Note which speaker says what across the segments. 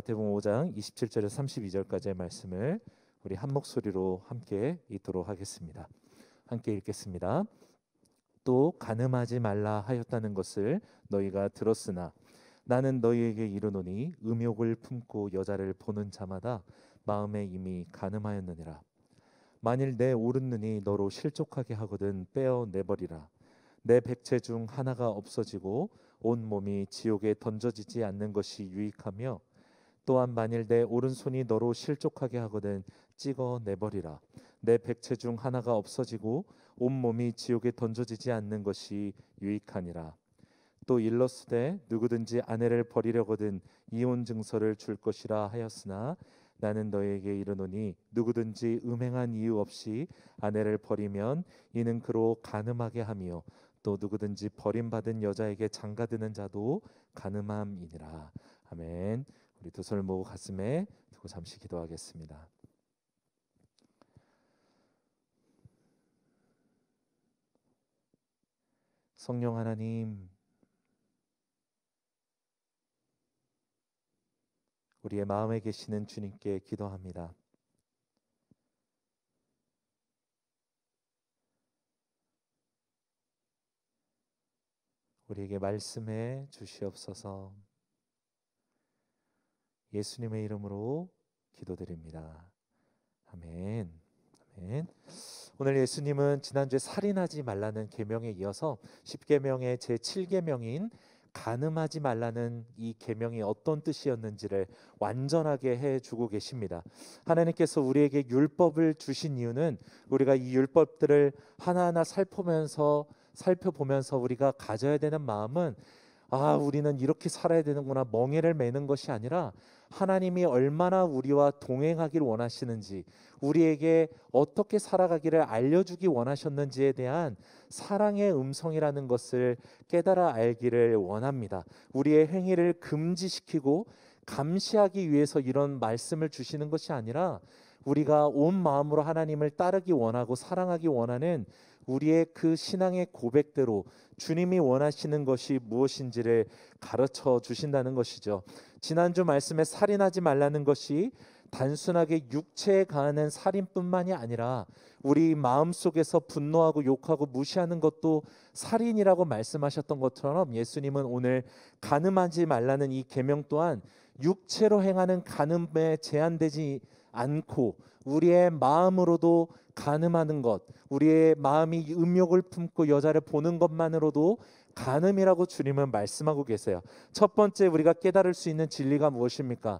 Speaker 1: 마태복음 5장 27절에서 32절까지의 말씀을 우리 한 목소리로 함께 읽도록 하겠습니다. 함께 읽겠습니다. 또 간음하지 말라 하였다는 것을 너희가 들었으나 나는 너희에게 이르노니 음욕을 품고 여자를 보는 자마다 마음에 이미 간음하였느니라. 만일 내 오른눈이 너로 실족하게 하거든 빼어 내버리라. 내 백체 중 하나가 없어지고 온 몸이 지옥에 던져지지 않는 것이 유익하며 또한 만일 내 오른손이 너로 실족하게 하거든 찍어 내버리라. 내 백체 중 하나가 없어지고 온 몸이 지옥에 던져지지 않는 것이 유익하니라. 또 일러스되 누구든지 아내를 버리려거든 이혼 증서를 줄 것이라 하였으나 나는 너에게 이르노니 누구든지 음행한 이유 없이 아내를 버리면 이는 그로 간음하게 하며 또 누구든지 버림받은 여자에게 장가드는 자도 간음함이니라. 아멘. 우리 두 손을 모으고 가슴에 두고 잠시 기도하겠습니다. 성령 하나님, 우리의 마음에 계시는 주님께 기도합니다. 우리에게 말씀해 주시옵소서. 예수님의 이름으로 기도드립니다. 아멘. 아멘. 오늘 예수님은 지난주에 살인하지 말라는 계명에 이어서 10계명의 제7계명인 간음하지 말라는 이 계명이 어떤 뜻이었는지를 완전하게 해주고 계십니다. 하나님께서 우리에게 율법을 주신 이유는 우리가 이 율법들을 하나하나 살펴보면서 우리가 가져야 되는 마음은 우리는 이렇게 살아야 되는구나 멍에를 매는 것이 아니라 하나님이 얼마나 우리와 동행하기를 원하시는지, 우리에게 어떻게 살아가기를 알려주기 원하셨는지에 대한 사랑의 음성이라는 것을 깨달아 알기를 원합니다. 우리의 행위를 금지시키고 감시하기 위해서 이런 말씀을 주시는 것이 아니라 우리가 온 마음으로 하나님을 따르기 원하고 사랑하기 원하는 우리의 그 신앙의 고백대로 주님이 원하시는 것이 무엇인지를 가르쳐 주신다는 것이죠. 지난주 말씀에 살인하지 말라는 것이 단순하게 육체에 가하는 살인뿐만이 아니라 우리 마음속에서 분노하고 욕하고 무시하는 것도 살인이라고 말씀하셨던 것처럼 예수님은 오늘 간음하지 말라는 이 계명 또한 육체로 행하는 간음에 제한되지 않고 우리의 마음으로도 간음하는 것, 우리의 마음이 음욕을 품고 여자를 보는 것만으로도 간음이라고 주님은 말씀하고 계세요. 첫 번째 우리가 깨달을 수 있는 진리가 무엇입니까?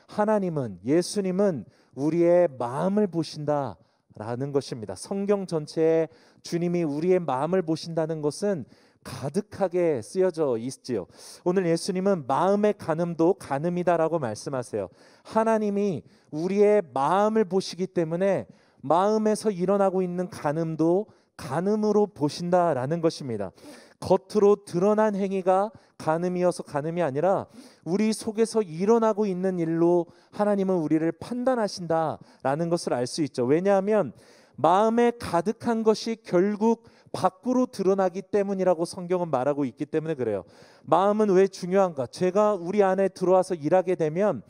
Speaker 1: 하나님은, 예수님은 우리의 마음을 보신다라는 것입니다. 성경 전체에 주님이 우리의 마음을 보신다는 것은 가득하게 쓰여져 있지요. 오늘 예수님은 마음의 간음도 간음이다라고 말씀하세요. 하나님이 우리의 마음을 보시기 때문에 마음에서 일어나고 있는 간음도 간음으로 보신다라는 것입니다. 겉으로 드러난 행위가 간음이어서 간음이 아니라 우리 속에서 일어나고 있는 일로 하나님은 우리를 판단하신다라는 것을 알 수 있죠. 왜냐하면 마음에 가득한 것이 결국 밖으로 드러나기 때문이라고 성경은 말하고 있기 때문에 그래요. 마음은 왜 중요한가? 죄가 우리 안에 들어와서 일하게 되면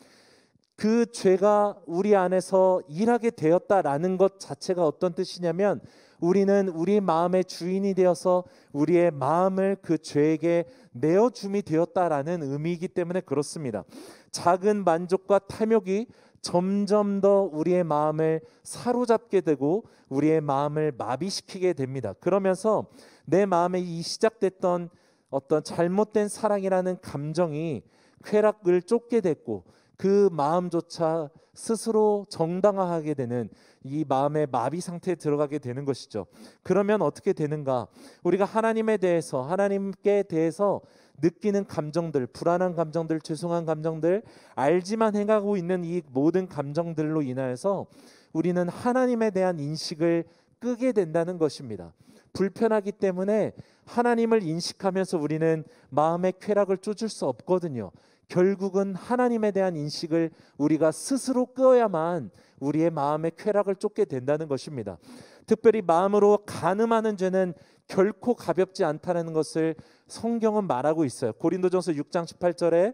Speaker 1: 그 죄가 우리 안에서 일하게 되었다라는 것 자체가 어떤 뜻이냐면 우리는 우리 마음의 주인이 되어서 우리의 마음을 그 죄에게 내어줌이 되었다라는 의미이기 때문에 그렇습니다. 작은 만족과 탐욕이 점점 더 우리의 마음을 사로잡게 되고 우리의 마음을 마비시키게 됩니다. 그러면서 내 마음에 이 시작됐던 어떤 잘못된 사랑이라는 감정이 쾌락을 쫓게 됐고 그 마음조차 스스로 정당화하게 되는 이 마음의 마비 상태에 들어가게 되는 것이죠. 그러면 어떻게 되는가? 우리가 하나님께 대해서 느끼는 감정들, 불안한 감정들, 죄송한 감정들, 알지만 행하고 있는 이 모든 감정들로 인하여서 우리는 하나님에 대한 인식을 끄게 된다는 것입니다. 불편하기 때문에 하나님을 인식하면서 우리는 마음의 쾌락을 쫓을 수 없거든요. 결국은 하나님에 대한 인식을 우리가 스스로 끄어야만 우리의 마음의 쾌락을 쫓게 된다는 것입니다. 특별히 마음으로 간음하는 죄는 결코 가볍지 않다는 것을 성경은 말하고 있어요. 고린도전서 6장 18절에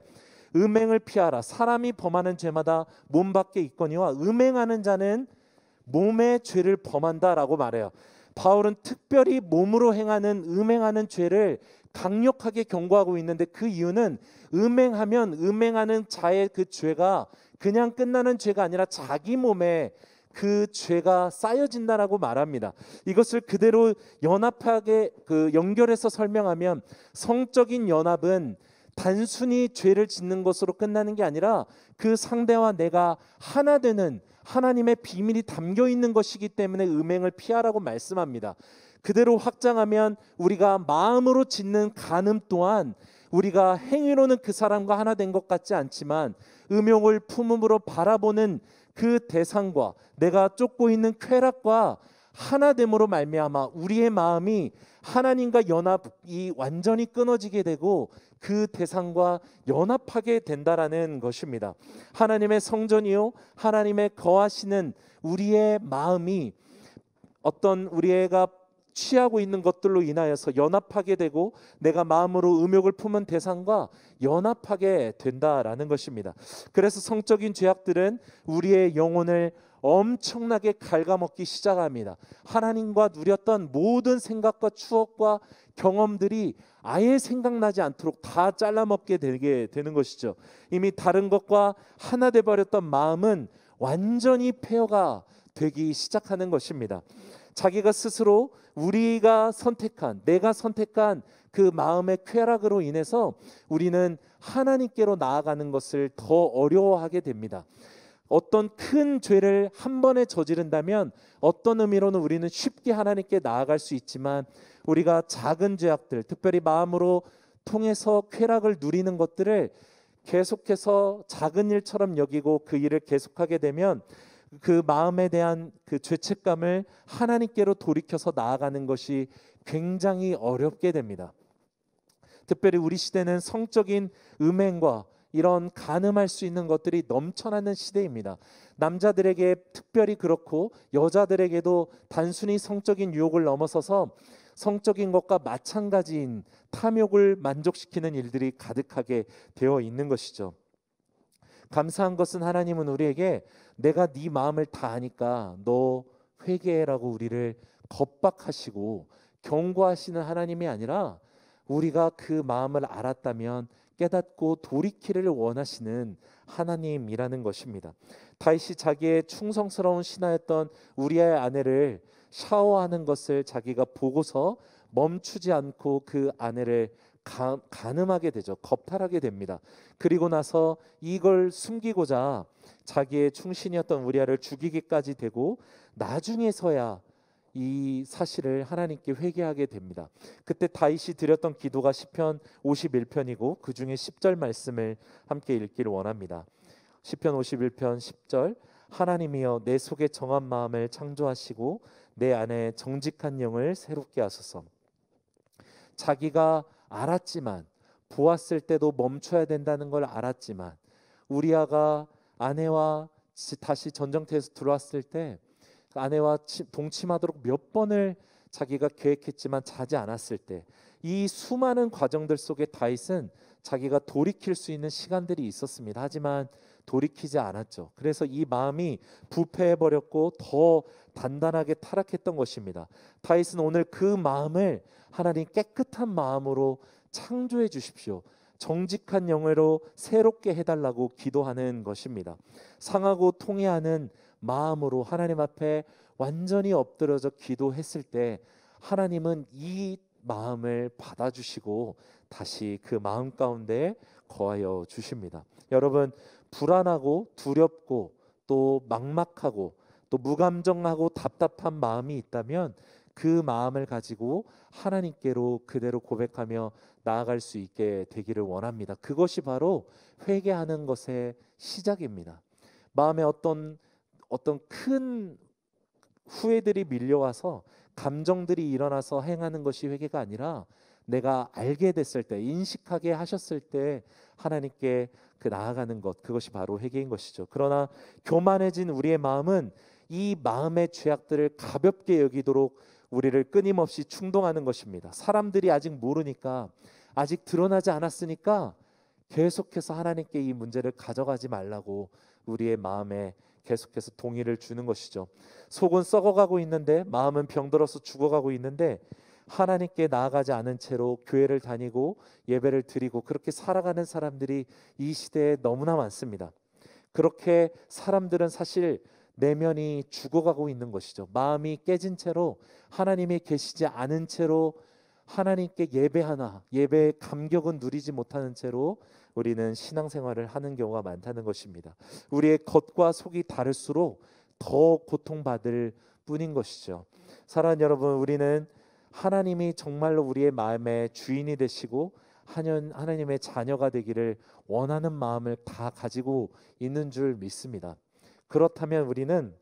Speaker 1: 음행을 피하라. 사람이 범하는 죄마다 몸 밖에 있거니와 음행하는 자는 몸의 죄를 범한다라고 말해요. 바울은 특별히 몸으로 행하는 음행하는 죄를 강력하게 경고하고 있는데, 그 이유는 음행하면 음행하는 자의 그 죄가 그냥 끝나는 죄가 아니라 자기 몸에 그 죄가 쌓여진다라고 말합니다. 이것을 그대로 연합하게 연결해서 설명하면, 성적인 연합은 단순히 죄를 짓는 것으로 끝나는 게 아니라 그 상대와 내가 하나 되는 하나님의 비밀이 담겨 있는 것이기 때문에 음행을 피하라고 말씀합니다. 그대로 확장하면 우리가 마음으로 짓는 간음 또한 우리가 행위로는 그 사람과 하나 된 것 같지 않지만 음욕을 품음으로 바라보는 그 대상과 내가 쫓고 있는 쾌락과 하나됨으로 말미암아 우리의 마음이 하나님과 연합이 완전히 끊어지게 되고 그 대상과 연합하게 된다라는 것입니다. 하나님의 성전이요 하나님의 거하시는 우리의 마음이 어떤 우리가 취하고 있는 것들로 인하여서 연합하게 되고 내가 마음으로 음욕을 품은 대상과 연합하게 된다라는 것입니다. 그래서 성적인 죄악들은 우리의 영혼을 엄청나게 갉아먹기 시작합니다. 하나님과 누렸던 모든 생각과 추억과 경험들이 아예 생각나지 않도록 다 잘라먹게 되게 되는 것이죠. 이미 다른 것과 하나 돼 버렸던 마음은 완전히 폐허가 되기 시작하는 것입니다. 자기가 스스로 우리가 선택한 내가 선택한 그 마음의 쾌락으로 인해서 우리는 하나님께로 나아가는 것을 더 어려워하게 됩니다. 어떤 큰 죄를 한 번에 저지른다면 어떤 의미로는 우리는 쉽게 하나님께 나아갈 수 있지만, 우리가 작은 죄악들, 특별히 마음으로 통해서 쾌락을 누리는 것들을 계속해서 작은 일처럼 여기고 그 일을 계속하게 되면 그 마음에 대한 그 죄책감을 하나님께로 돌이켜서 나아가는 것이 굉장히 어렵게 됩니다. 특별히 우리 시대는 성적인 음행과 이런 간음할 수 있는 것들이 넘쳐나는 시대입니다. 남자들에게 특별히 그렇고 여자들에게도 단순히 성적인 유혹을 넘어서서 성적인 것과 마찬가지인 탐욕을 만족시키는 일들이 가득하게 되어 있는 것이죠. 감사한 것은 하나님은 우리에게 내가 네 마음을 다 아니까 너 회개라고 우리를 겁박하시고 경고하시는 하나님이 아니라 우리가 그 마음을 알았다면 깨닫고 돌이키를 원하시는 하나님이라는 것입니다. 다윗이 자기의 충성스러운 신하였던 우리아의 아내를 샤워하는 것을 자기가 보고서 멈추지 않고 그 아내를 간음하게 되죠. 겁탈하게 됩니다. 그리고 나서 이걸 숨기고자 자기의 충신이었던 우리아를 죽이기까지 되고 나중에서야 이 사실을 하나님께 회개하게 됩니다. 그때 다윗이 드렸던 기도가 시편 51편이고 그 중에 10절 말씀을 함께 읽기를 원합니다. 시편 51편 10절, 하나님이여 내 속에 정한 마음을 창조하시고 내 안에 정직한 영을 새롭게 하소서. 자기가 알았지만, 보았을 때도 멈춰야 된다는 걸 알았지만, 우리아가 아내와 다시 전쟁터에서 들어왔을 때 아내와 동침하도록 몇 번을 자기가 계획했지만 자지 않았을 때, 이 수많은 과정들 속에 다윗은 자기가 돌이킬 수 있는 시간들이 있었습니다. 하지만 돌이키지 않았죠. 그래서 이 마음이 부패해버렸고 더 단단하게 타락했던 것입니다. 다윗은 오늘 그 마음을 하나님 깨끗한 마음으로 창조해 주십시오, 정직한 영으로 새롭게 해달라고 기도하는 것입니다. 상하고 통회하는 마음으로 하나님 앞에 완전히 엎드려져 기도했을 때 하나님은 이 마음을 받아주시고 다시 그 마음 가운데 거하여 주십니다. 여러분, 불안하고 두렵고 또 막막하고 또 무감정하고 답답한 마음이 있다면 그 마음을 가지고 하나님께로 그대로 고백하며 나아갈 수 있게 되기를 원합니다. 그것이 바로 회개하는 것의 시작입니다. 마음에 어떤 큰 후회들이 밀려와서 감정들이 일어나서 행하는 것이 회개가 아니라 내가 알게 됐을 때, 인식하게 하셨을 때 하나님께 그 나아가는 것, 그것이 바로 회개인 것이죠. 그러나 교만해진 우리의 마음은 이 마음의 죄악들을 가볍게 여기도록 우리를 끊임없이 충동하는 것입니다. 사람들이 아직 모르니까, 아직 드러나지 않았으니까 계속해서 하나님께 이 문제를 가져가지 말라고 우리의 마음에 계속해서 동의를 주는 것이죠. 속은 썩어가고 있는데, 마음은 병들어서 죽어가고 있는데, 하나님께 나아가지 않은 채로 교회를 다니고 예배를 드리고 그렇게 살아가는 사람들이 이 시대에 너무나 많습니다. 그렇게 사람들은 사실 내면이 죽어가고 있는 것이죠. 마음이 깨진 채로, 하나님이 계시지 않은 채로 하나님께 예배하나 예배의 감격은 누리지 못하는 채로 우리는 신앙생활을 하는 경우가 많다는 것입니다. 우리의 겉과 속이 다를수록 더 고통받을 뿐인 것이죠. 사랑하는 여러분, 우리는 하나님이 정말로 우리의 마음의 주인이 되시고 하나님의 자녀가 되기를 원하는 마음을 다 가지고 있는 줄 믿습니다. 그렇다면 우리는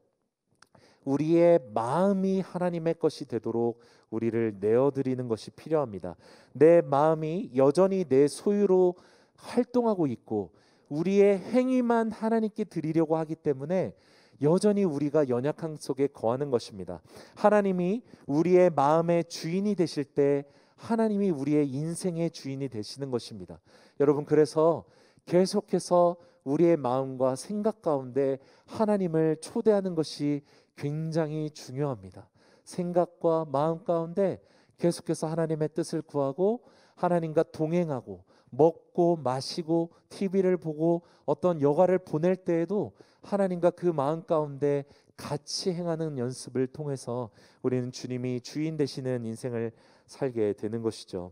Speaker 1: 우리의 마음이 하나님의 것이 되도록 우리를 내어드리는 것이 필요합니다. 내 마음이 여전히 내 소유로 활동하고 있고 우리의 행위만 하나님께 드리려고 하기 때문에 여전히 우리가 연약함 속에 거하는 것입니다. 하나님이 우리의 마음의 주인이 되실 때 하나님이 우리의 인생의 주인이 되시는 것입니다. 여러분, 그래서 계속해서 우리의 마음과 생각 가운데 하나님을 초대하는 것이 굉장히 중요합니다. 생각과 마음 가운데 계속해서 하나님의 뜻을 구하고 하나님과 동행하고 먹고 마시고 TV를 보고 어떤 여가를 보낼 때에도 하나님과 그 마음 가운데 같이 행하는 연습을 통해서 우리는 주님이 주인 되시는 인생을 살게 되는 것이죠.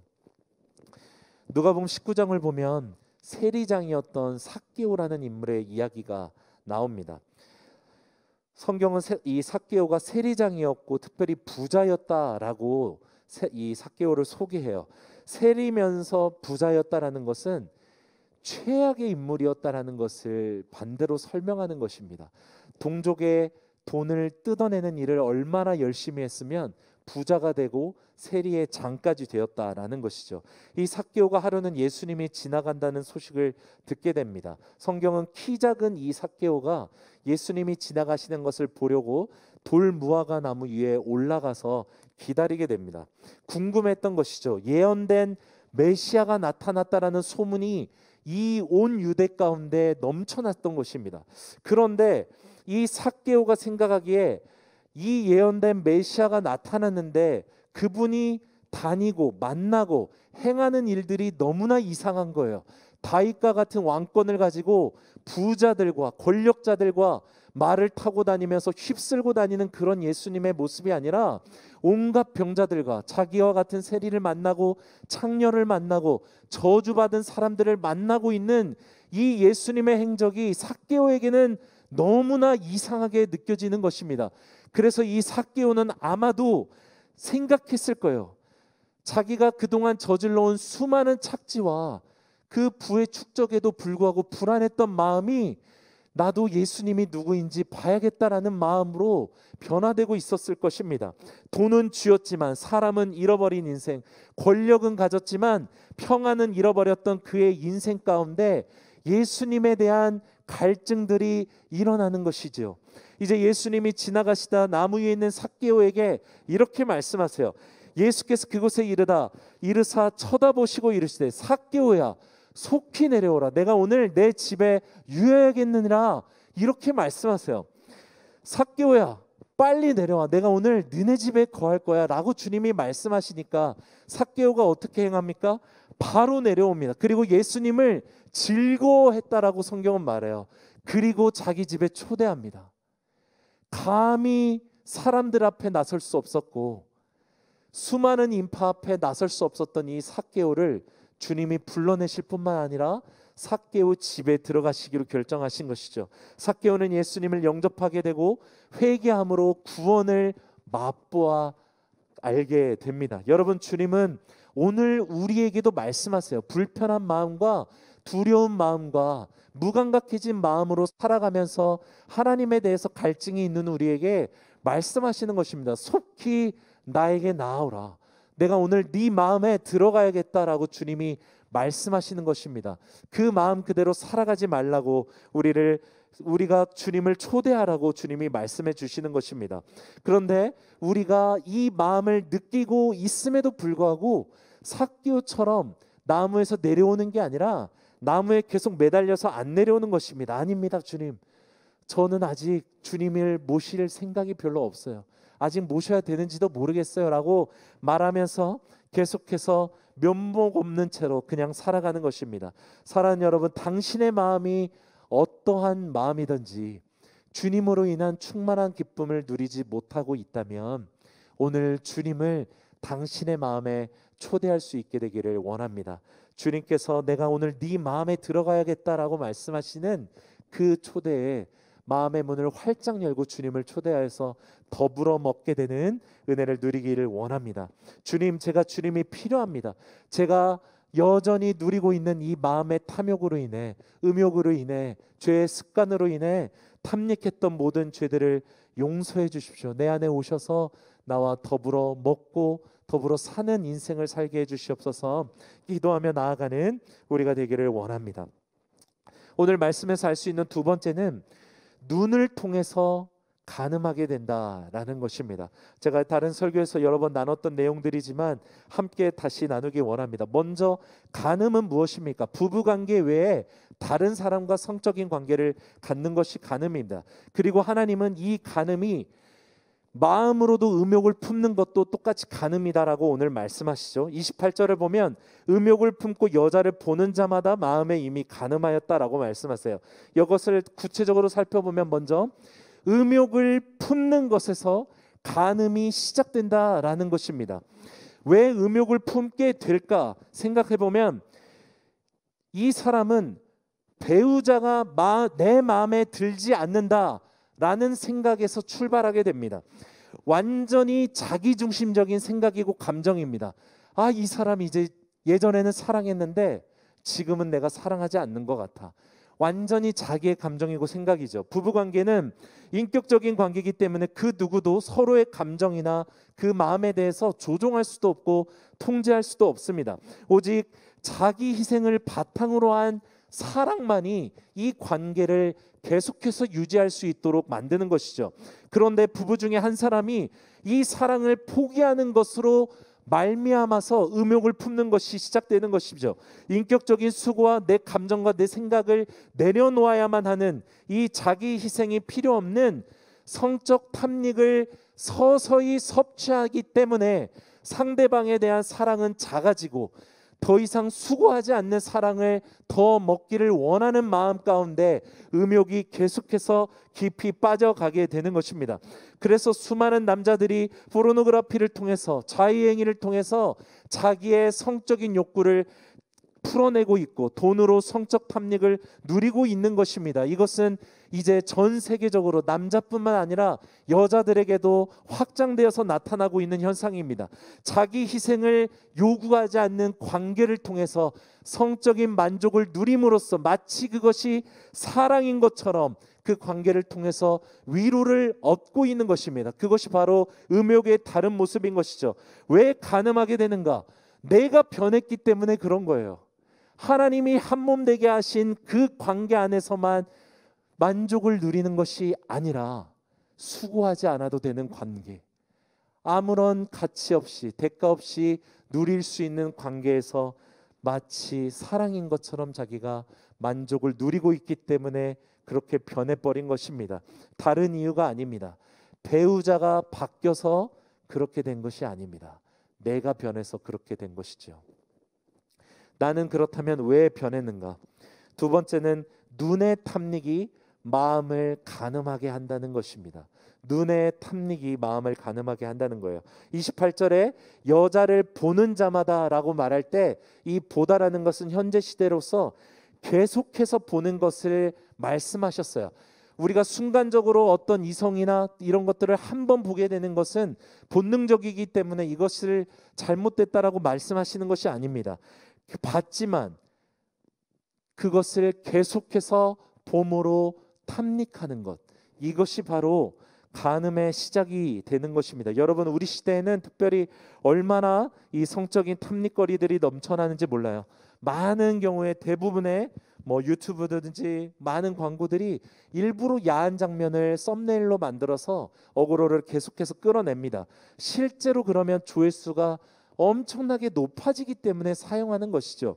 Speaker 1: 누가복음 19장을 보면 세리장이었던 삭개오라는 인물의 이야기가 나옵니다. 성경은 이 삭개오가 세리장이었고 특별히 부자였다라고 이 삭개오를 소개해요. 세리면서 부자였다라는 것은 최악의 인물이었다라는 것을 반대로 설명하는 것입니다. 동족의 돈을 뜯어내는 일을 얼마나 열심히 했으면 부자가 되고 세리의 장까지 되었다라는 것이죠. 이 삭개오가 하루는 예수님이 지나간다는 소식을 듣게 됩니다. 성경은 키 작은 이 삭개오가 예수님이 지나가시는 것을 보려고 돌 무화과 나무 위에 올라가서 기다리게 됩니다. 궁금했던 것이죠. 예언된 메시아가 나타났다라는 소문이 이 온 유대 가운데 넘쳐났던 것입니다. 그런데 이 삭개오가 생각하기에 이 예언된 메시아가 나타났는데 그분이 다니고 만나고 행하는 일들이 너무나 이상한 거예요. 다윗과 같은 왕권을 가지고 부자들과 권력자들과 말을 타고 다니면서 휩쓸고 다니는 그런 예수님의 모습이 아니라 온갖 병자들과 자기와 같은 세리를 만나고 창녀를 만나고 저주받은 사람들을 만나고 있는 이 예수님의 행적이 삭개오에게는 너무나 이상하게 느껴지는 것입니다. 그래서 이 삭개오는 아마도 생각했을 거예요. 자기가 그동안 저질러온 수많은 착지와 그 부의 축적에도 불구하고 불안했던 마음이 나도 예수님이 누구인지 봐야겠다라는 마음으로 변화되고 있었을 것입니다. 돈은 쥐었지만 사람은 잃어버린 인생, 권력은 가졌지만 평안은 잃어버렸던 그의 인생 가운데 예수님에 대한 갈증들이 일어나는 것이죠. 이제 예수님이 지나가시다 나무 위에 있는 삭개오에게 이렇게 말씀하세요. 예수께서 그곳에 이르사 쳐다보시고 이르시되 삭개오야 속히 내려오라. 내가 오늘 내 집에 유해야겠느니라. 이렇게 말씀하세요. 삭개오야 빨리 내려와. 내가 오늘 너네 집에 거할 거야 라고 주님이 말씀하시니까 삭개오가 어떻게 행합니까? 바로 내려옵니다. 그리고 예수님을 즐거워했다라고 성경은 말해요. 그리고 자기 집에 초대합니다. 감히 사람들 앞에 나설 수 없었고 수많은 인파 앞에 나설 수 없었던 이 삭개오를 주님이 불러내실 뿐만 아니라 삭개오 집에 들어가시기로 결정하신 것이죠. 삭개오는 예수님을 영접하게 되고 회개함으로 구원을 맛보아 알게 됩니다. 여러분, 주님은 오늘 우리에게도 말씀하세요. 불편한 마음과 두려운 마음과 무감각해진 마음으로 살아가면서 하나님에 대해서 갈증이 있는 우리에게 말씀하시는 것입니다. 속히 나에게 나아오라. 내가 오늘 네 마음에 들어가야겠다라고 주님이 말씀하시는 것입니다. 그 마음 그대로 살아가지 말라고 우리가 주님을 초대하라고 주님이 말씀해 주시는 것입니다. 그런데 우리가 이 마음을 느끼고 있음에도 불구하고 삭개오처럼 나무에서 내려오는 게 아니라 나무에 계속 매달려서 안 내려오는 것입니다. 아닙니다, 주님. 저는 아직 주님을 모실 생각이 별로 없어요. 아직 모셔야 되는지도 모르겠어요 라고 말하면서 계속해서 면목 없는 채로 그냥 살아가는 것입니다. 사랑하는 여러분, 당신의 마음이 어떠한 마음이든지 주님으로 인한 충만한 기쁨을 누리지 못하고 있다면 오늘 주님을 당신의 마음에 초대할 수 있게 되기를 원합니다. 주님께서 내가 오늘 네 마음에 들어가야겠다라고 말씀하시는 그 초대에 마음의 문을 활짝 열고 주님을 초대하여서 더불어 먹게 되는 은혜를 누리기를 원합니다. 주님, 제가 주님이 필요합니다. 제가 여전히 누리고 있는 이 마음의 탐욕으로 인해, 음욕으로 인해, 죄의 습관으로 인해 탐닉했던 모든 죄들을 용서해 주십시오. 내 안에 오셔서 나와 더불어 먹고 더불어 사는 인생을 살게 해 주시옵소서. 기도하며 나아가는 우리가 되기를 원합니다. 오늘 말씀에서 알 수 있는 두 번째는 눈을 통해서 가늠하게 된다라는 것입니다. 제가 다른 설교에서 여러 번 나눴던 내용들이지만 함께 다시 나누기 원합니다. 먼저 간음은 무엇입니까? 부부관계 외에 다른 사람과 성적인 관계를 갖는 것이 간음입니다. 그리고 하나님은 이 간음이 마음으로도 음욕을 품는 것도 똑같이 간음이다라고 오늘 말씀하시죠. 28절을 보면 음욕을 품고 여자를 보는 자마다 마음에 이미 간음하였다라고 말씀하세요. 이것을 구체적으로 살펴보면 먼저 음욕을 품는 것에서 간음이 시작된다라는 것입니다. 왜 음욕을 품게 될까 생각해보면 이 사람은 배우자가 내 마음에 들지 않는다라는 생각에서 출발하게 됩니다. 완전히 자기중심적인 생각이고 감정입니다. 아, 이 사람이 이제 예전에는 사랑했는데 지금은 내가 사랑하지 않는 것 같아. 완전히 자기의 감정이고 생각이죠. 부부관계는 인격적인 관계이기 때문에 그 누구도 서로의 감정이나 그 마음에 대해서 조종할 수도 없고 통제할 수도 없습니다. 오직 자기 희생을 바탕으로 한 사랑만이 이 관계를 계속해서 유지할 수 있도록 만드는 것이죠. 그런데 부부 중에 한 사람이 이 사랑을 포기하는 것으로 말미암아서 음욕을 품는 것이 시작되는 것이죠. 인격적인 수고와 내 감정과 내 생각을 내려놓아야만 하는 이 자기 희생이 필요 없는 성적 탐닉을 서서히 섭취하기 때문에 상대방에 대한 사랑은 작아지고 더 이상 수고하지 않는 사랑을 더 먹기를 원하는 마음 가운데 음욕이 계속해서 깊이 빠져가게 되는 것입니다. 그래서 수많은 남자들이 포르노그래피를 통해서 자의행위를 통해서 자기의 성적인 욕구를 풀어내고 있고 돈으로 성적 탐닉을 누리고 있는 것입니다. 이것은 이제 전 세계적으로 남자뿐만 아니라 여자들에게도 확장되어서 나타나고 있는 현상입니다. 자기 희생을 요구하지 않는 관계를 통해서 성적인 만족을 누림으로써 마치 그것이 사랑인 것처럼 그 관계를 통해서 위로를 얻고 있는 것입니다. 그것이 바로 음욕의 다른 모습인 것이죠. 왜 간음하게 되는가? 내가 변했기 때문에 그런 거예요. 하나님이 한 몸 되게 하신 그 관계 안에서만 만족을 누리는 것이 아니라 수고하지 않아도 되는 관계, 아무런 가치 없이 대가 없이 누릴 수 있는 관계에서 마치 사랑인 것처럼 자기가 만족을 누리고 있기 때문에 그렇게 변해버린 것입니다. 다른 이유가 아닙니다. 배우자가 바뀌어서 그렇게 된 것이 아닙니다. 내가 변해서 그렇게 된 것이죠. 나는 그렇다면 왜 변했는가? 두 번째는 눈의 탐닉이 마음을 간음하게 한다는 것입니다. 눈의 탐닉이 마음을 간음하게 한다는 거예요. 28절에 여자를 보는 자마다 라고 말할 때 이 보다라는 것은 현재 시대로서 계속해서 보는 것을 말씀하셨어요. 우리가 순간적으로 어떤 이성이나 이런 것들을 한 번 보게 되는 것은 본능적이기 때문에 이것을 잘못됐다라고 말씀하시는 것이 아닙니다. 봤지만 그것을 계속해서 봄으로 탐닉하는 것, 이것이 바로 간음의 시작이 되는 것입니다. 여러분, 우리 시대에는 특별히 얼마나 이 성적인 탐닉거리들이 넘쳐나는지 몰라요. 많은 경우에 대부분의 유튜브든지 많은 광고들이 일부러 야한 장면을 썸네일로 만들어서 어그로를 계속해서 끌어냅니다. 실제로 그러면 조회수가 엄청나게 높아지기 때문에 사용하는 것이죠.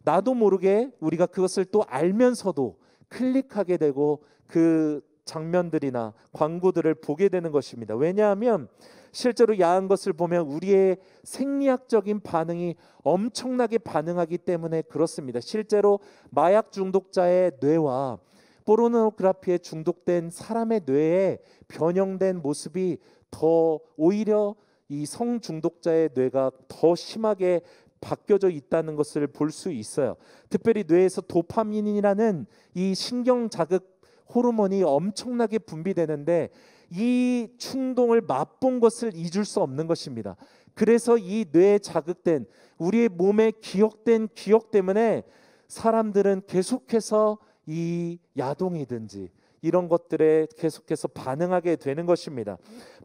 Speaker 1: 나도 모르게 우리가 그것을 또 알면서도 클릭하게 되고 그 장면들이나 광고들을 보게 되는 것입니다. 왜냐하면 실제로 야한 것을 보면 우리의 생리학적인 반응이 엄청나게 반응하기 때문에 그렇습니다. 실제로 마약 중독자의 뇌와 포르노그래피에 중독된 사람의 뇌에 변형된 모습이 더 오히려 이 성중독자의 뇌가 더 심하게 바뀌어져 있다는 것을 볼 수 있어요. 특별히 뇌에서 도파민이라는 이 신경 자극 호르몬이 엄청나게 분비되는데 이 충동을 맛본 것을 잊을 수 없는 것입니다. 그래서 이 뇌에 자극된 우리의 몸에 기억된 기억 때문에 사람들은 계속해서 이 야동이든지 이런 것들에 계속해서 반응하게 되는 것입니다.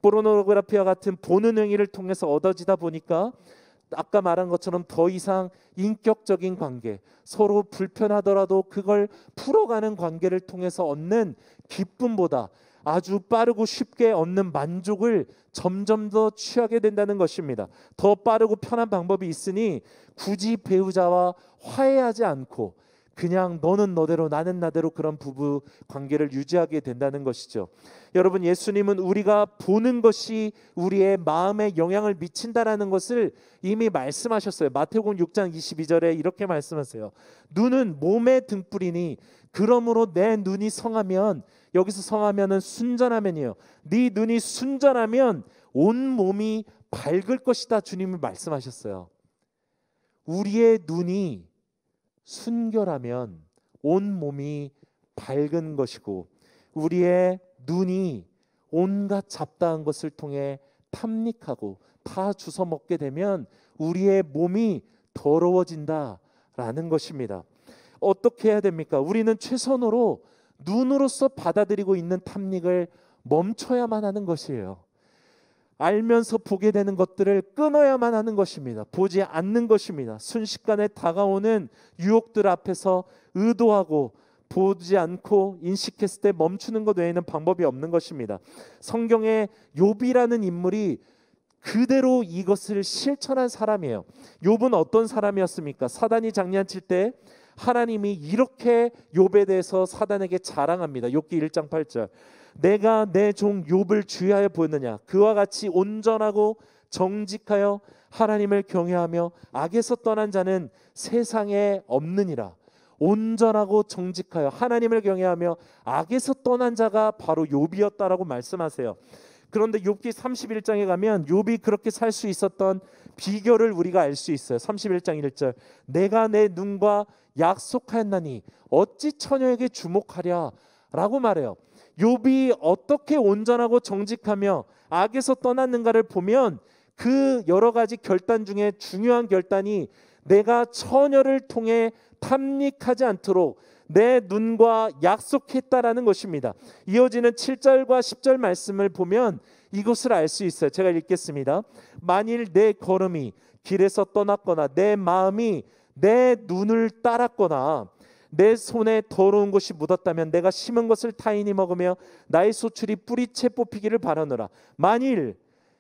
Speaker 1: 포르노그래피와 같은 보는 행위를 통해서 얻어지다 보니까 아까 말한 것처럼 더 이상 인격적인 관계, 서로 불편하더라도 그걸 풀어가는 관계를 통해서 얻는 기쁨보다 아주 빠르고 쉽게 얻는 만족을 점점 더 취하게 된다는 것입니다. 더 빠르고 편한 방법이 있으니 굳이 배우자와 화해하지 않고 그냥 너는 너대로 나는 나대로 그런 부부 관계를 유지하게 된다는 것이죠. 여러분, 예수님은 우리가 보는 것이 우리의 마음에 영향을 미친다라는 것을 이미 말씀하셨어요. 마태복음 6장 22절에 이렇게 말씀하세요. 눈은 몸의 등불이니 그러므로 내 눈이 성하면, 여기서 성하면은 순전하면이요, 네 눈이 순전하면 온 몸이 밝을 것이다. 주님은 말씀하셨어요. 우리의 눈이 순결하면 온 몸이 밝은 것이고 우리의 눈이 온갖 잡다한 것을 통해 탐닉하고 다 주워 먹게 되면 우리의 몸이 더러워진다라는 것입니다. 어떻게 해야 됩니까? 우리는 최선으로 눈으로서 받아들이고 있는 탐닉을 멈춰야만 하는 것이에요. 알면서 보게 되는 것들을 끊어야만 하는 것입니다. 보지 않는 것입니다. 순식간에 다가오는 유혹들 앞에서 의도하고 보지 않고 인식했을 때 멈추는 것 외에는 방법이 없는 것입니다. 성경에 욥이라는 인물이 그대로 이것을 실천한 사람이에요. 욥은 어떤 사람이었습니까? 사단이 장난칠 때 하나님이 이렇게 욥에 대해서 사단에게 자랑합니다. 욥기 1장 8절. 내가 내 종 욥을 주의하여 보였느냐? 그와 같이 온전하고 정직하여 하나님을 경외하며 악에서 떠난 자는 세상에 없느니라. 온전하고 정직하여 하나님을 경외하며 악에서 떠난 자가 바로 욥이었다라고 말씀하세요. 그런데 욥기 31장에 가면 욥이 그렇게 살 수 있었던 비결을 우리가 알 수 있어요. 31장 1절. 내가 내 눈과 약속하였나니 어찌 처녀에게 주목하랴 라고 말해요. 욥이 어떻게 온전하고 정직하며 악에서 떠났는가를 보면 그 여러 가지 결단 중에 중요한 결단이 내가 처녀를 통해 탐닉하지 않도록 내 눈과 약속했다라는 것입니다. 이어지는 7절과 10절 말씀을 보면 이것을 알 수 있어요. 제가 읽겠습니다. 만일 내 걸음이 길에서 떠났거나 내 마음이 내 눈을 따랐거나 내 손에 더러운 것이 묻었다면 내가 심은 것을 타인이 먹으며 나의 소출이 뿌리채 뽑히기를 바라노라. 만일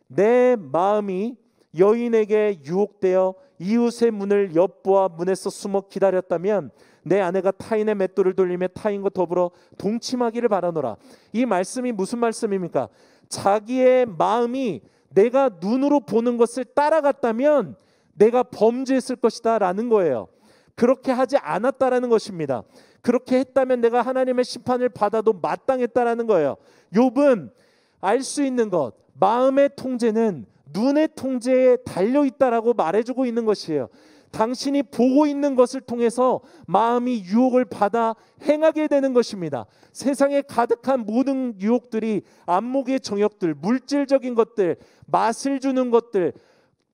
Speaker 1: 내 마음이 여인에게 유혹되어 이웃의 문을 엿보아 문에서 숨어 기다렸다면 내 아내가 타인의 맷돌을 돌리며 타인과 더불어 동침하기를 바라노라. 이 말씀이 무슨 말씀입니까? 자기의 마음이 내가 눈으로 보는 것을 따라갔다면 내가 범죄했을 것이다 라는 거예요. 그렇게 하지 않았다라는 것입니다. 그렇게 했다면 내가 하나님의 심판을 받아도 마땅했다라는 거예요. 욥은 알 수 있는 것, 마음의 통제는 눈의 통제에 달려있다라고 말해주고 있는 것이에요. 당신이 보고 있는 것을 통해서 마음이 유혹을 받아 행하게 되는 것입니다. 세상에 가득한 모든 유혹들이 안목의 정욕들, 물질적인 것들, 맛을 주는 것들,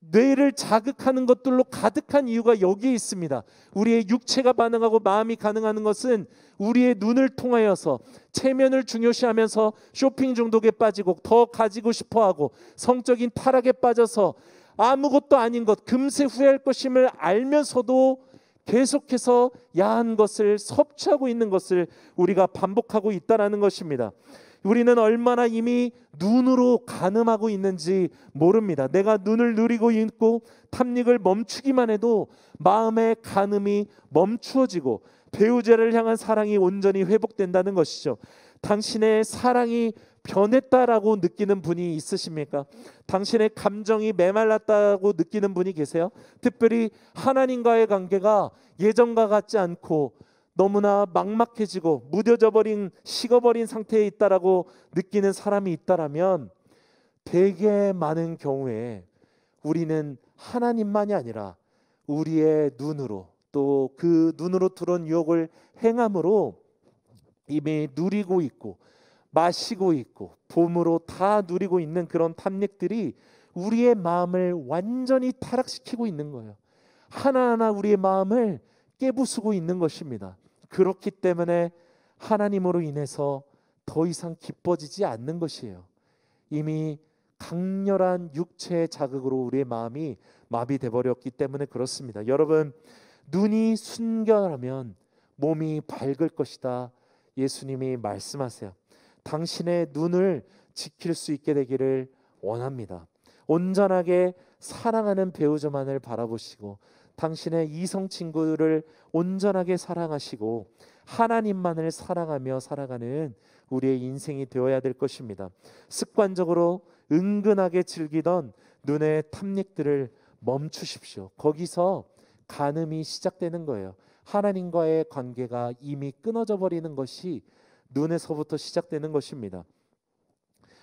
Speaker 1: 뇌를 자극하는 것들로 가득한 이유가 여기에 있습니다. 우리의 육체가 반응하고 마음이 가능하는 것은 우리의 눈을 통하여서 체면을 중요시하면서 쇼핑 중독에 빠지고 더 가지고 싶어하고 성적인 타락에 빠져서 아무것도 아닌 것, 금세 후회할 것임을 알면서도 계속해서 야한 것을 섭취하고 있는 것을 우리가 반복하고 있다는 것입니다. 우리는 얼마나 이미 눈으로 간음하고 있는지 모릅니다. 내가 눈을 누리고 있고 탐닉을 멈추기만 해도 마음의 간음이 멈추어지고 배우자를 향한 사랑이 온전히 회복된다는 것이죠. 당신의 사랑이 변했다라고 느끼는 분이 있으십니까? 당신의 감정이 메말랐다고 느끼는 분이 계세요? 특별히 하나님과의 관계가 예전과 같지 않고 너무나 막막해지고 무뎌져 버린, 식어버린 상태에 있다라고 느끼는 사람이 있다라면 되게 많은 경우에 우리는 하나님만이 아니라 우리의 눈으로 또 그 눈으로 들어온 유혹을 행함으로 이미 누리고 있고 마시고 있고 봄으로 다 누리고 있는 그런 탐닉들이 우리의 마음을 완전히 타락시키고 있는 거예요. 하나하나 우리의 마음을 깨부수고 있는 것입니다. 그렇기 때문에 하나님으로 인해서 더 이상 기뻐지지 않는 것이에요. 이미 강렬한 육체의 자극으로 우리의 마음이 마비돼 버렸기 때문에 그렇습니다. 여러분, 눈이 순결하면 몸이 밝을 것이다. 예수님이 말씀하세요. 당신의 눈을 지킬 수 있게 되기를 원합니다. 온전하게 사랑하는 배우자만을 바라보시고 당신의 이성 친구를 온전하게 사랑하시고 하나님만을 사랑하며 살아가는 우리의 인생이 되어야 될 것입니다. 습관적으로 은근하게 즐기던 눈의 탐닉들을 멈추십시오. 거기서 간음이 시작되는 거예요. 하나님과의 관계가 이미 끊어져 버리는 것이 눈에서부터 시작되는 것입니다.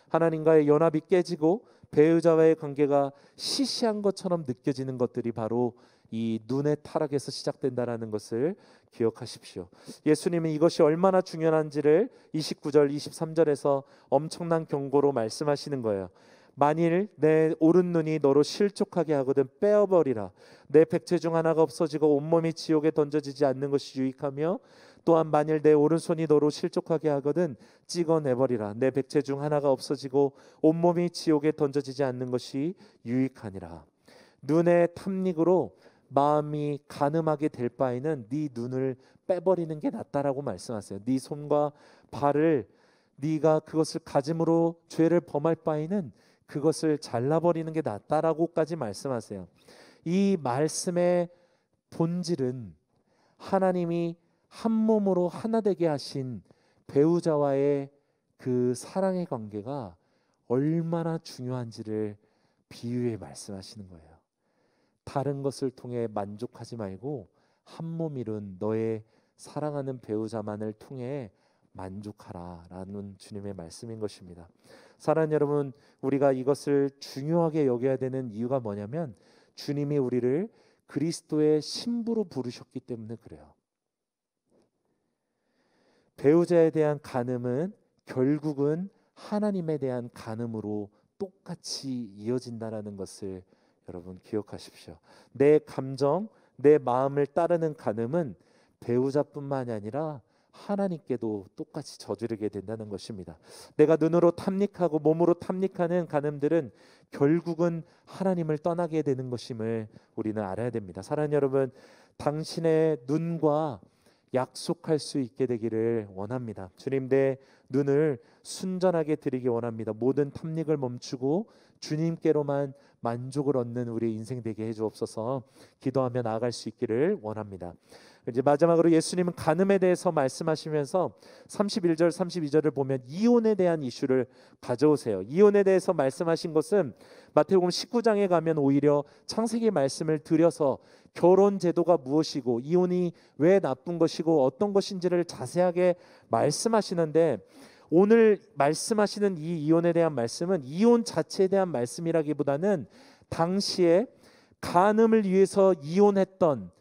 Speaker 1: 하나님과의 연합이 깨지고 배우자와의 관계가 시시한 것처럼 느껴지는 것들이 바로 이 눈의 타락에서 시작된다라는 것을 기억하십시오. 예수님은 이것이 얼마나 중요한지를 29절 23절에서 엄청난 경고로 말씀하시는 거예요. 만일 내 오른눈이 너로 실족하게 하거든 빼어버리라. 내 백체 중 하나가 없어지고 온몸이 지옥에 던져지지 않는 것이 유익하며 또한 만일 내 오른손이 너로 실족하게 하거든 찍어내버리라. 내 백체 중 하나가 없어지고 온몸이 지옥에 던져지지 않는 것이 유익하니라. 눈의 탐닉으로 마음이 간음하게 될 바에는 네 눈을 빼버리는 게 낫다라고 말씀하세요. 네 손과 발을 네가 그것을 가짐으로 죄를 범할 바에는 그것을 잘라버리는 게 낫다라고까지 말씀하세요. 이 말씀의 본질은 하나님이 한 몸으로 하나 되게 하신 배우자와의 그 사랑의 관계가 얼마나 중요한지를 비유해 말씀하시는 거예요. 다른 것을 통해 만족하지 말고 한 몸 이룬 너의 사랑하는 배우자만을 통해 만족하라라는 주님의 말씀인 것입니다. 사랑하는 여러분, 우리가 이것을 중요하게 여겨야 되는 이유가 뭐냐면 주님이 우리를 그리스도의 신부로 부르셨기 때문에 그래요. 배우자에 대한 간음은 결국은 하나님에 대한 간음으로 똑같이 이어진다라는 것을 여러분 기억하십시오. 내 감정, 내 마음을 따르는 간음은 배우자뿐만이 아니라 하나님께도 똑같이 저지르게 된다는 것입니다. 내가 눈으로 탐닉하고 몸으로 탐닉하는 간음들은 결국은 하나님을 떠나게 되는 것임을 우리는 알아야 됩니다. 사랑하는 여러분, 당신의 눈과 약속할 수 있게 되기를 원합니다. 주님, 내 눈을 순전하게 드리기 원합니다. 모든 탐닉을 멈추고 주님께로만 만족을 얻는 우리의 인생 되게 해주옵소서. 기도하며 나아갈 수 있기를 원합니다. 이제 마지막으로 예수님은 간음에 대해서 말씀하시면서 31절 32절을 보면 이혼에 대한 이슈를 가져오세요. 이혼에 대해서 말씀하신 것은 마태복음 19장에 가면 오히려 창세기 말씀을 들여서 결혼 제도가 무엇이고 이혼이 왜 나쁜 것이고 어떤 것인지를 자세하게 말씀하시는데, 오늘 말씀하시는 이 이혼에 대한 말씀은 이혼 자체에 대한 말씀이라기보다는 당시에 간음을 위해서 이혼했던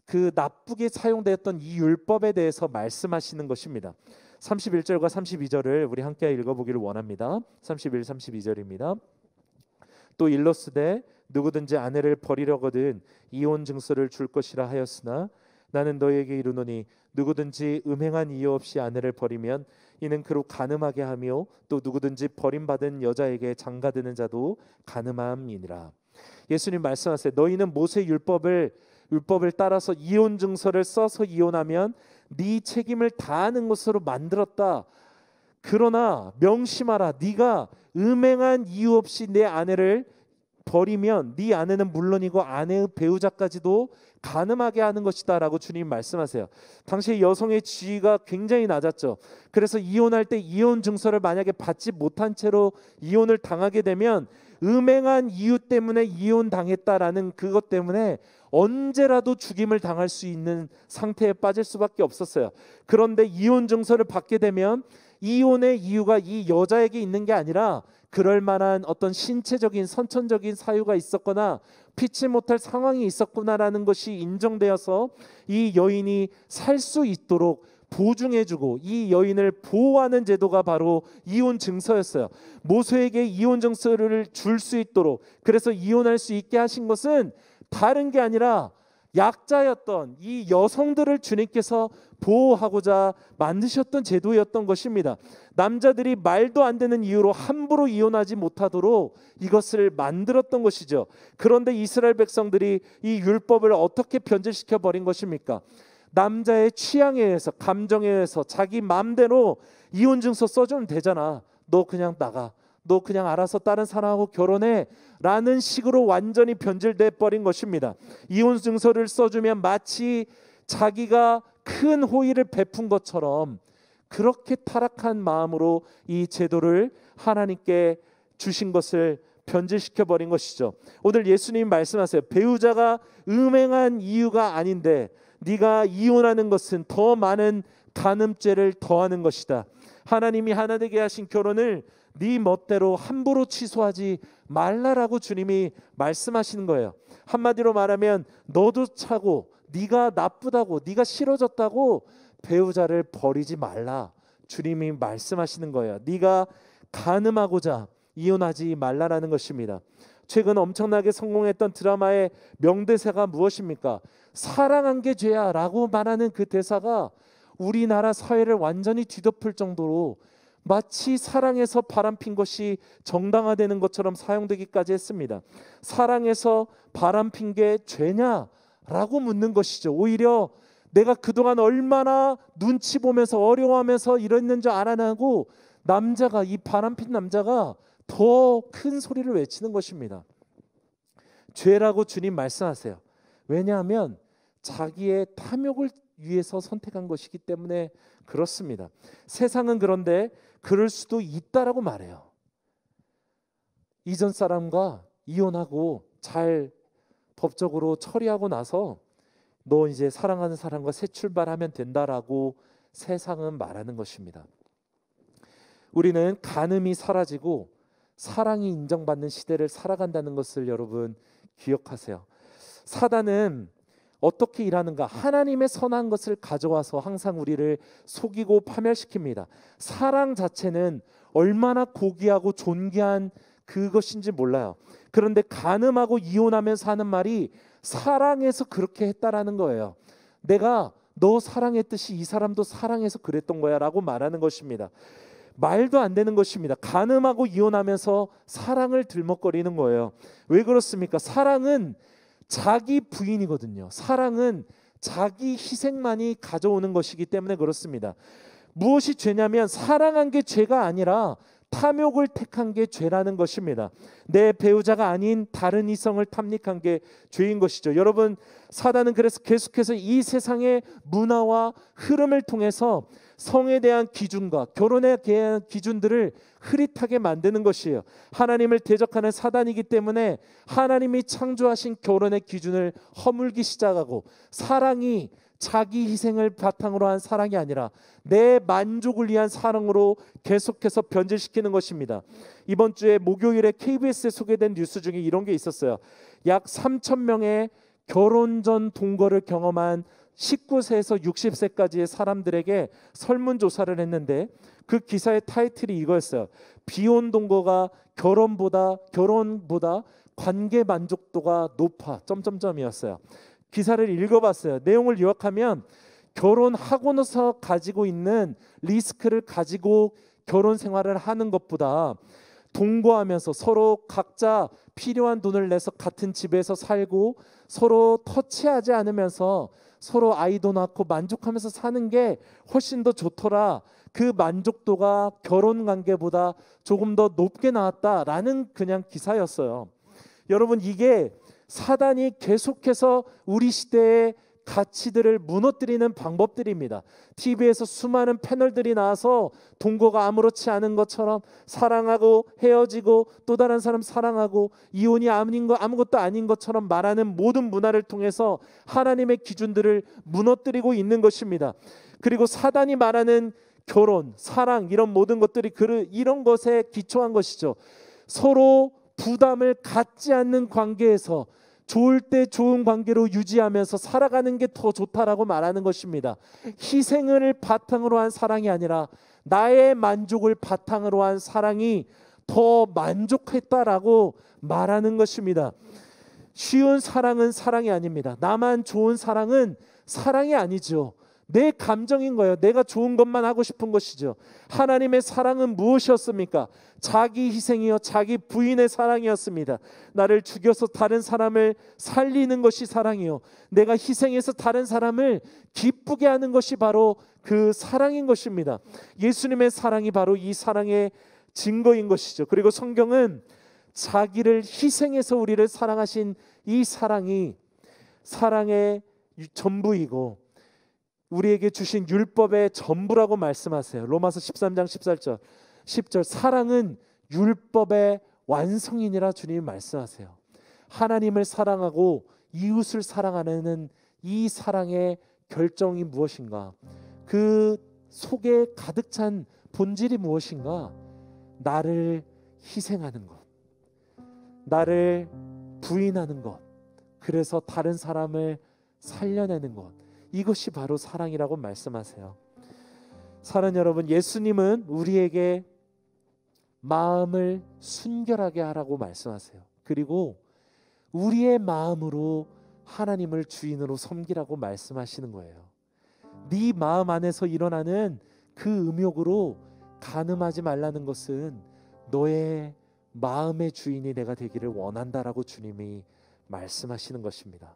Speaker 1: 그 나쁘게 사용되었던 이 율법에 대해서 말씀하시는 것입니다. 31절과 32절을 우리 함께 읽어보기를 원합니다. 31, 32절입니다. 또 일러스되 누구든지 아내를 버리려거든 이혼 증서를 줄 것이라 하였으나 나는 너희에게 이르노니 누구든지 음행한 이유 없이 아내를 버리면 이는 그로 간음하게 하며 또 누구든지 버림받은 여자에게 장가드는 자도 간음함이니라. 예수님 말씀하세요. 너희는 모세 율법을 따라서 이혼 증서를 써서 이혼하면 네 책임을 다하는 것으로 만들었다. 그러나 명심하라. 네가 음행한 이유 없이 내 아내를 버리면 네 아내는 물론이고 아내의 배우자까지도 간음하게 하는 것이다 라고 주님 말씀하세요. 당시 여성의 지위가 굉장히 낮았죠. 그래서 이혼할 때 이혼 증서를 만약에 받지 못한 채로 이혼을 당하게 되면 음행한 이유 때문에 이혼당했다라는 그것 때문에 언제라도 죽임을 당할 수 있는 상태에 빠질 수밖에 없었어요. 그런데 이혼 증서를 받게 되면 이혼의 이유가 이 여자에게 있는 게 아니라 그럴 만한 어떤 신체적인 선천적인 사유가 있었거나 피치 못할 상황이 있었구나라는 것이 인정되어서 이 여인이 살 수 있도록 보증해주고 이 여인을 보호하는 제도가 바로 이혼 증서였어요. 모세에게 이혼 증서를 줄 수 있도록, 그래서 이혼할 수 있게 하신 것은 다른 게 아니라 약자였던 이 여성들을 주님께서 보호하고자 만드셨던 제도였던 것입니다. 남자들이 말도 안 되는 이유로 함부로 이혼하지 못하도록 이것을 만들었던 것이죠. 그런데 이스라엘 백성들이 이 율법을 어떻게 변질시켜 버린 것입니까? 남자의 취향에 의해서, 감정에 의해서 자기 마음대로 이혼 증서 써주면 되잖아. 너 그냥 나가. 너 그냥 알아서 다른 사람하고 결혼해 라는 식으로 완전히 변질돼 버린 것입니다. 이혼 증서를 써주면 마치 자기가 큰 호의를 베푼 것처럼 그렇게 타락한 마음으로 이 제도를 하나님께 주신 것을 변질시켜 버린 것이죠. 오늘 예수님 말씀하세요. 배우자가 음행한 이유가 아닌데 네가 이혼하는 것은 더 많은 간음죄를 더하는 것이다. 하나님이 하나 되게 하신 결혼을 네 멋대로 함부로 취소하지 말라라고 주님이 말씀하시는 거예요. 한마디로 말하면 너도 차고 네가 나쁘다고 네가 싫어졌다고 배우자를 버리지 말라. 주님이 말씀하시는 거예요. 네가 간음하고자 이혼하지 말라라는 것입니다. 최근 엄청나게 성공했던 드라마의 명대사가 무엇입니까? 사랑한 게 죄야 라고 말하는 그 대사가 우리나라 사회를 완전히 뒤덮을 정도로 마치 사랑해서 바람핀 것이 정당화되는 것처럼 사용되기까지 했습니다. 사랑해서 바람핀 게 죄냐라고 묻는 것이죠. 오히려 내가 그동안 얼마나 눈치 보면서 어려워하면서 이랬는지 알아내고 남자가, 이 바람핀 남자가 더 큰 소리를 외치는 것입니다. 죄라고 주님 말씀하세요. 왜냐하면 자기의 탐욕을 위해서 선택한 것이기 때문에 그렇습니다. 세상은 그런데 그럴 수도 있다라고 말해요. 이전 사람과 이혼하고 잘 법적으로 처리하고 나서 너 이제 사랑하는 사람과 새 출발하면 된다라고 세상은 말하는 것입니다. 우리는 간음이 사라지고 사랑이 인정받는 시대를 살아간다는 것을 여러분 기억하세요. 사단은 어떻게 일하는가? 하나님의 선한 것을 가져와서 항상 우리를 속이고 파멸시킵니다. 사랑 자체는 얼마나 고귀하고 존귀한 그것인지 몰라요. 그런데 간음하고 이혼하면서 하는 말이 사랑해서 그렇게 했다라는 거예요. 내가 너 사랑했듯이 이 사람도 사랑해서 그랬던 거야 라고 말하는 것입니다. 말도 안 되는 것입니다. 간음하고 이혼하면서 사랑을 들먹거리는 거예요. 왜 그렇습니까? 사랑은 자기 부인이거든요. 사랑은 자기 희생만이 가져오는 것이기 때문에 그렇습니다. 무엇이 죄냐면 사랑한 게 죄가 아니라 탐욕을 택한 게 죄라는 것입니다. 내 배우자가 아닌 다른 이성을 탐닉한 게 죄인 것이죠. 여러분, 사단은 그래서 계속해서 이 세상의 문화와 흐름을 통해서 성에 대한 기준과 결혼에 대한 기준들을 흐릿하게 만드는 것이에요. 하나님을 대적하는 사단이기 때문에 하나님이 창조하신 결혼의 기준을 허물기 시작하고, 사랑이 자기 희생을 바탕으로 한 사랑이 아니라 내 만족을 위한 사랑으로 계속해서 변질시키는 것입니다. 이번 주에 목요일에 KBS에 소개된 뉴스 중에 이런 게 있었어요. 약 3,000명의 결혼 전 동거를 경험한 19세에서 60세까지의 사람들에게 설문조사를 했는데 그 기사의 타이틀이 이거였어요. 비혼 동거가 결혼보다 관계 만족도가 높아. 점점점이었어요. 기사를 읽어봤어요. 내용을 요약하면 결혼하고 나서 가지고 있는 리스크를 가지고 결혼 생활을 하는 것보다 동거하면서 서로 각자 필요한 돈을 내서 같은 집에서 살고 서로 터치하지 않으면서 서로 아이도 낳고 만족하면서 사는 게 훨씬 더 좋더라. 그 만족도가 결혼 관계보다 조금 더 높게 나왔다라는 그냥 기사였어요. 여러분, 이게 사단이 계속해서 우리 시대의 가치들을 무너뜨리는 방법들입니다. TV에서 수많은 패널들이 나와서 동거가 아무렇지 않은 것처럼 사랑하고 헤어지고 또 다른 사람 사랑하고 이혼이 아무것도 아닌 것처럼 말하는 모든 문화를 통해서 하나님의 기준들을 무너뜨리고 있는 것입니다. 그리고 사단이 말하는 결혼, 사랑 이런 모든 것들이 이런 것에 기초한 것이죠. 서로 부담을 갖지 않는 관계에서 좋을 때 좋은 관계로 유지하면서 살아가는 게 더 좋다라고 말하는 것입니다. 희생을 바탕으로 한 사랑이 아니라 나의 만족을 바탕으로 한 사랑이 더 만족했다라고 말하는 것입니다. 쉬운 사랑은 사랑이 아닙니다. 나만 좋은 사랑은 사랑이 아니죠. 내 감정인 거예요. 내가 좋은 것만 하고 싶은 것이죠. 하나님의 사랑은 무엇이었습니까? 자기 희생이요, 자기 부인의 사랑이었습니다. 나를 죽여서 다른 사람을 살리는 것이 사랑이요, 내가 희생해서 다른 사람을 기쁘게 하는 것이 바로 그 사랑인 것입니다. 예수님의 사랑이 바로 이 사랑의 증거인 것이죠. 그리고 성경은 자기를 희생해서 우리를 사랑하신 이 사랑이 사랑의 전부이고 우리에게 주신 율법의 전부라고 말씀하세요. 로마서 13장 10절 사랑은 율법의 완성이니라 주님이 말씀하세요. 하나님을 사랑하고 이웃을 사랑하는 이 사랑의 결정이 무엇인가? 그 속에 가득 찬 본질이 무엇인가? 나를 희생하는 것, 나를 부인하는 것, 그래서 다른 사람을 살려내는 것, 이것이 바로 사랑이라고 말씀하세요. 사랑 여러분, 예수님은 우리에게 마음을 순결하게 하라고 말씀하세요. 그리고 우리의 마음으로 하나님을 주인으로 섬기라고 말씀하시는 거예요. 네 마음 안에서 일어나는 그 음욕으로 간음하지 말라는 것은 너의 마음의 주인이 내가 되기를 원한다라고 주님이 말씀하시는 것입니다.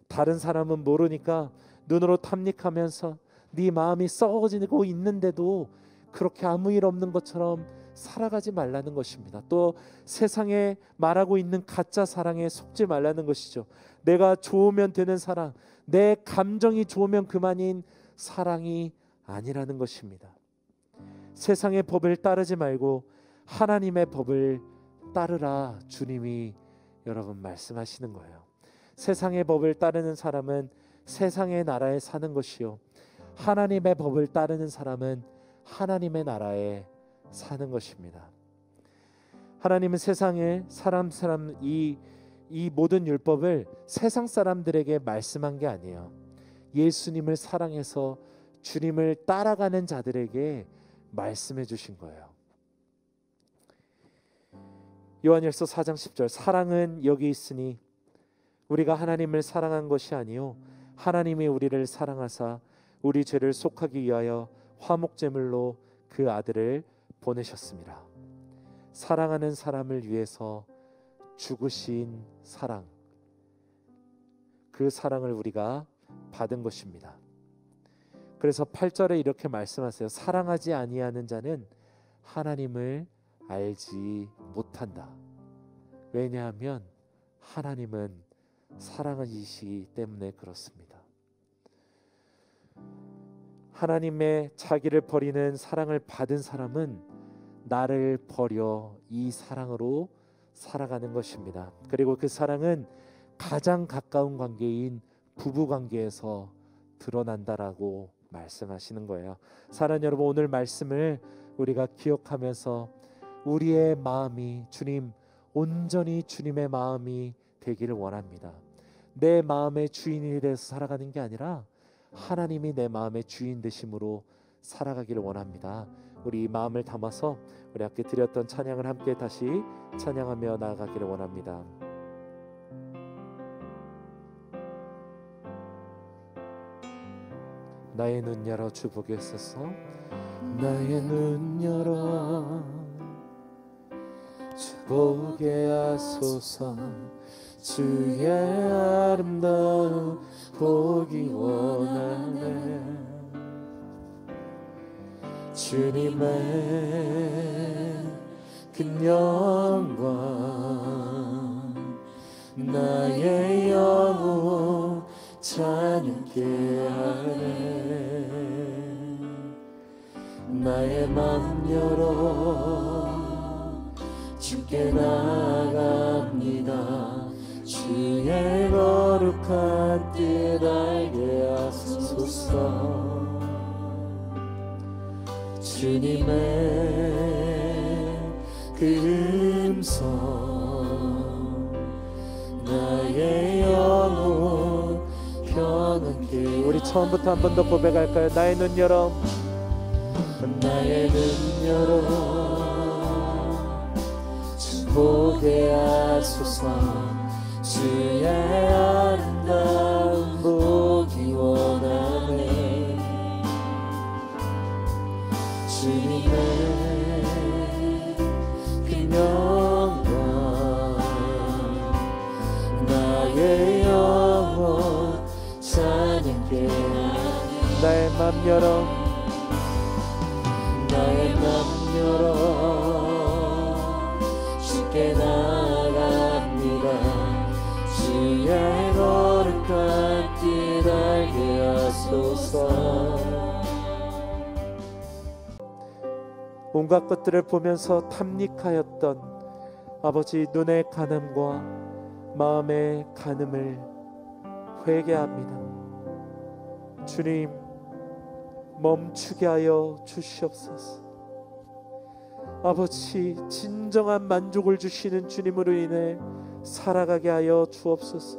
Speaker 1: 다른 사람은 모르니까 눈으로 탐닉하면서 네 마음이 썩어지고 있는데도 그렇게 아무 일 없는 것처럼 살아가지 말라는 것입니다. 또 세상에 말하고 있는 가짜 사랑에 속지 말라는 것이죠. 내가 좋으면 되는 사랑, 내 감정이 좋으면 그만인 사랑이 아니라는 것입니다. 세상의 법을 따르지 말고 하나님의 법을 따르라 주님이 여러분 말씀하시는 거예요. 세상의 법을 따르는 사람은 세상의 나라에 사는 것이요, 하나님의 법을 따르는 사람은 하나님의 나라에 사는 것입니다. 하나님은 세상에 이 모든 율법을 세상 사람들에게 말씀한 게 아니에요. 예수님을 사랑해서 주님을 따라가는 자들에게 말씀해 주신 거예요. 요한일서 4장 10절 사랑은 여기 있으니 우리가 하나님을 사랑한 것이 아니요 하나님이 우리를 사랑하사 우리 죄를 속하기 위하여 화목제물로 그 아들을 보내셨습니다. 사랑하는 사람을 위해서 죽으신 사랑, 그 사랑을 우리가 받은 것입니다. 그래서 8절에 이렇게 말씀하세요. 사랑하지 아니하는 자는 하나님을 알지 못한다. 왜냐하면 하나님은 사랑이시기 때문에 그렇습니다. 하나님의 자기를 버리는 사랑을 받은 사람은 나를 버려 이 사랑으로 살아가는 것입니다. 그리고 그 사랑은 가장 가까운 관계인 부부 관계에서 드러난다라고 말씀하시는 거예요. 사랑하는 여러분, 오늘 말씀을 우리가 기억하면서 우리의 마음이 주님, 온전히 주님의 마음이 되기를 원합니다. 내 마음의 주인이 돼서 살아가는 게 아니라 하나님이 내 마음의 주인 되심으로 살아가기를 원합니다. 우리 이 마음을 담아서 우리 함께 드렸던 찬양을 함께 다시 찬양하며 나아가기를 원합니다. 나의 눈 열어 주 보게 하소서. 나의 눈 열어 보게 하소서. 주의 아름다움 보기 원하네. 주님의 그 영광 나의 영혼 찬양케 하네. 나의 맘 열어 주께 나갑니다. 주의 거룩한 뜻 알게 하소서. 주님의 그 음성 나의 영혼 평안케. 우리 처음부터 한 번 더 고백할까요? 나의 눈 열어, 나의 눈 열어 주 보게 하소서. 주의 아름다움 보기 원하네. 주님의 그 영광 나의 영혼 찬양케. 나의 맘 열어, 나의 맘 열어 주께 나갑니다. 주의 거룩한 뜻 알게 하소서. 온갖 것들을 보면서 탐닉하였던 아버지 눈의 간음과 마음의 간음을 회개합니다. 주님, 멈추게 하여 주시옵소서. 아버지, 진정한 만족을 주시는 주님으로 인해 살아가게 하여 주옵소서.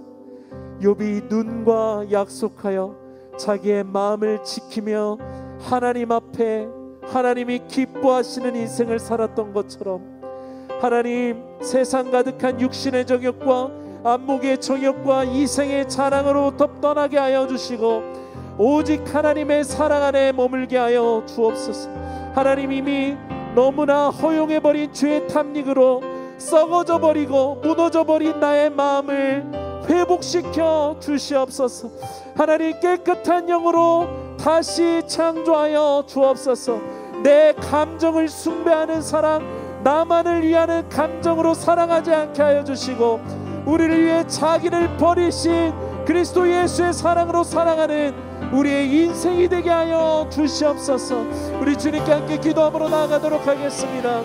Speaker 1: 욥이 눈과 약속하여 자기의 마음을 지키며 하나님 앞에 하나님이 기뻐하시는 인생을 살았던 것처럼, 하나님, 세상 가득한 육신의 정욕과 안목의 정욕과 이생의 자랑으로부터 떠나게 하여 주시고 오직 하나님의 사랑 안에 머물게 하여 주옵소서. 하나님, 이미 너무나 허용해버린 죄의 탐닉으로 썩어져 버리고 무너져 버린 나의 마음을 회복시켜 주시옵소서. 하나님, 깨끗한 영으로 다시 창조하여 주옵소서. 내 감정을 숭배하는 사랑, 나만을 위하는 감정으로 사랑하지 않게 하여 주시고 우리를 위해 자기를 버리신 그리스도 예수의 사랑으로 사랑하는 우리의 인생이 되게 하여 주시옵소서. 우리 주님께 함께 기도함으로 나아가도록 하겠습니다.